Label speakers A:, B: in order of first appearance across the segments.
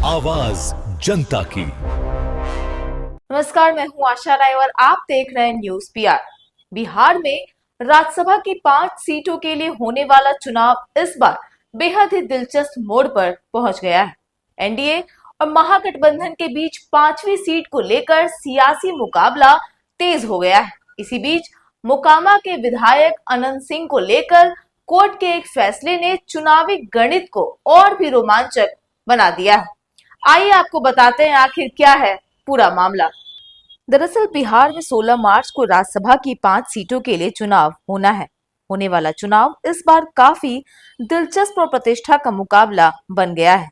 A: आवाज जनता की।
B: नमस्कार, मैं हूं आशा राय और आप देख रहे हैं न्यूज पीआर। बिहार में राज्यसभा की 5 सीटों के लिए होने वाला चुनाव इस बार बेहद ही दिलचस्प मोड़ पर पहुंच गया है। एनडीए और महागठबंधन के बीच 5वीं सीट को लेकर सियासी मुकाबला तेज हो गया है। इसी बीच मोकामा के विधायक अनंत सिंह को लेकर कोर्ट के एक फैसले ने चुनावी गणित को और भी रोमांचक बना दिया है। आइए आपको बताते हैं आखिर क्या है पूरा मामला। दरअसल बिहार में 16 मार्च को राज्यसभा की 5 सीटों के लिए चुनाव होना है। होने वाला चुनाव इस बार काफी दिलचस्प और प्रतिष्ठा का मुकाबला बन गया है।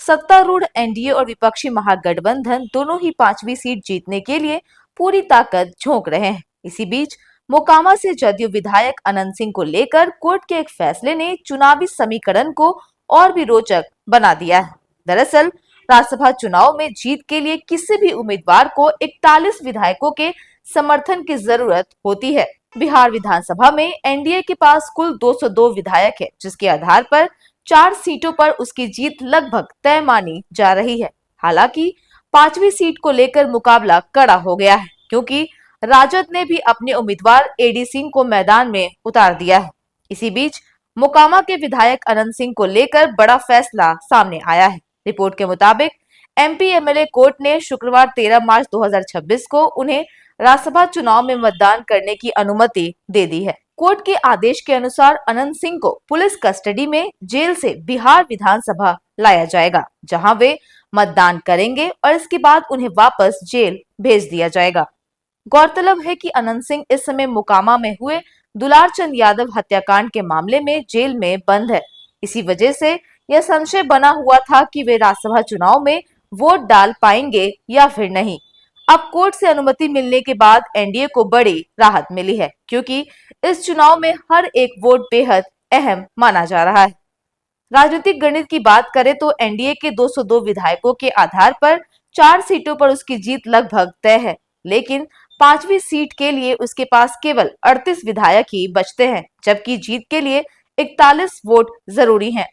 B: सत्तारूढ़ एनडीए और विपक्षी महागठबंधन दोनों ही 5वीं सीट जीतने के लिए पूरी ताकत झोंक रहे हैं। इसी बीच मोकामा से जदयू विधायक अनंत सिंह को लेकर कोर्ट के एक फैसले ने चुनावी समीकरण को और भी रोचक बना दिया है। दरअसल राज्यसभा चुनाव में जीत के लिए किसी भी उम्मीदवार को 41 विधायकों के समर्थन की जरूरत होती है। बिहार विधानसभा में एनडीए के पास कुल 202 विधायक है, जिसके आधार पर 4 सीटों पर उसकी जीत लगभग तय मानी जा रही है। हालांकि 5वीं सीट को लेकर मुकाबला कड़ा हो गया है, क्योंकि राजद ने भी अपने उम्मीदवार एडी सिंह को मैदान में उतार दिया है। इसी बीच मोकामा के विधायक अनंत सिंह को लेकर बड़ा फैसला सामने आया है। रिपोर्ट के मुताबिक एमपी एमएलए कोर्ट ने शुक्रवार 13 मार्च 2026 को उन्हें राज्यसभा चुनाव में मतदान करने की अनुमति दे दी है। कोर्ट के आदेश के अनुसार अनंत सिंह को पुलिस कस्टडी में जेल से बिहार विधानसभा लाया जाएगा, जहां वे मतदान करेंगे और इसके बाद उन्हें वापस जेल भेज दिया जाएगा। गौरतलब है कि अनंत सिंह इस समय मोकामा में हुए दुलार चंद यादव हत्याकांड के मामले में जेल में बंद है। इसी वजह से यह संशय बना हुआ था कि वे राज्यसभा चुनाव में वोट डाल पाएंगे या फिर नहीं। अब कोर्ट से अनुमति मिलने के बाद एनडीए को बड़ी राहत मिली है, क्योंकि इस चुनाव में हर एक वोट बेहद अहम माना जा रहा है। राजनीतिक गणित की बात करें तो एनडीए के 202 विधायकों के आधार पर 4 सीटों पर उसकी जीत लगभग तय है, लेकिन 5वीं सीट के लिए उसके पास केवल 38 विधायक ही बचते हैं, जबकि जीत के लिए 41 वोट जरूरी हैं।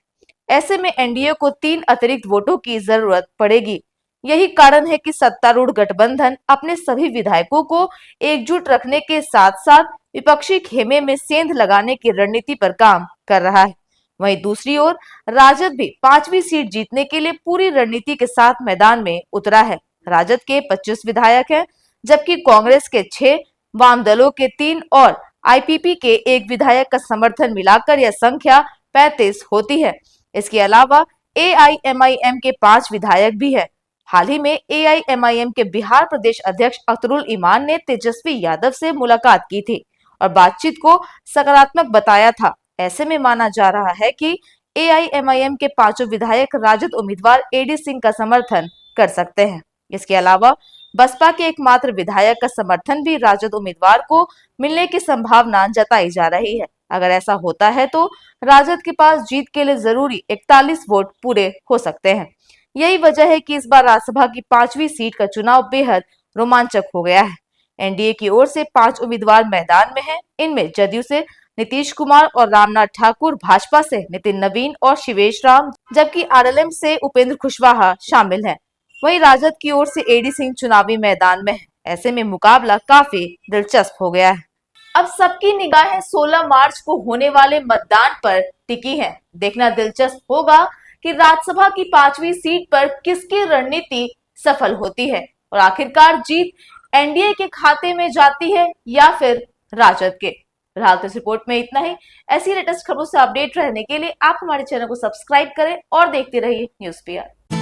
B: ऐसे में एनडीए को 3 अतिरिक्त वोटों की जरूरत पड़ेगी। यही कारण है कि सत्तारूढ़ गठबंधन अपने सभी विधायकों को एकजुट रखने के साथ साथ विपक्षी खेमे में सेंध लगाने की रणनीति पर काम कर रहा है। वहीं दूसरी ओर राजद भी 5वीं सीट जीतने के लिए पूरी रणनीति के साथ मैदान में उतरा है। राजद के 25 विधायक हैं, जबकि कांग्रेस के 6, वाम दलों के 3 और आईपीपी के 1 विधायक का समर्थन मिलाकर यह संख्या 35 होती है। इसके अलावा एआईएमआईएम के 5 विधायक भी है। हाल ही में एआईएमआईएम के बिहार प्रदेश अध्यक्ष अख्तरुल इमान ने तेजस्वी यादव से मुलाकात की थी और बातचीत को सकारात्मक बताया था। ऐसे में माना जा रहा है कि एआईएमआईएम के 5 विधायक राजद उम्मीदवार एडी सिंह का समर्थन कर सकते हैं। इसके अलावा बसपा के एकमात्र विधायक का समर्थन भी राजद उम्मीदवार को मिलने की संभावना जताई जा रही है। अगर ऐसा होता है तो राजद के पास जीत के लिए जरूरी 41 वोट पूरे हो सकते हैं। यही वजह है कि इस बार राज्यसभा की 5वीं सीट का चुनाव बेहद रोमांचक हो गया है। एनडीए की ओर से 5 उम्मीदवार मैदान में हैं। इनमें जदयू से नीतीश कुमार और रामनाथ ठाकुर, भाजपा से नितिन नवीन और शिवेश राम, जबकि आरएलएम से उपेंद्र कुशवाहा शामिल हैं। वहीं राजद की ओर से एडी सिंह चुनावी मैदान में है। ऐसे में मुकाबला काफी दिलचस्प हो गया है। अब सबकी निगाहें 16 मार्च को होने वाले मतदान पर टिकी हैं। देखना दिलचस्प होगा कि राज्यसभा की 5वीं सीट पर किसकी रणनीति सफल होती है और आखिरकार जीत एनडीए के खाते में जाती है या फिर राजद के। फिलहाल तो इस रिपोर्ट में इतना ही। ऐसी लेटेस्ट खबरों से अपडेट रहने के लिए आप हमारे चैनल को सब्सक्राइब करें और देखते रहिए न्यूज पीआर।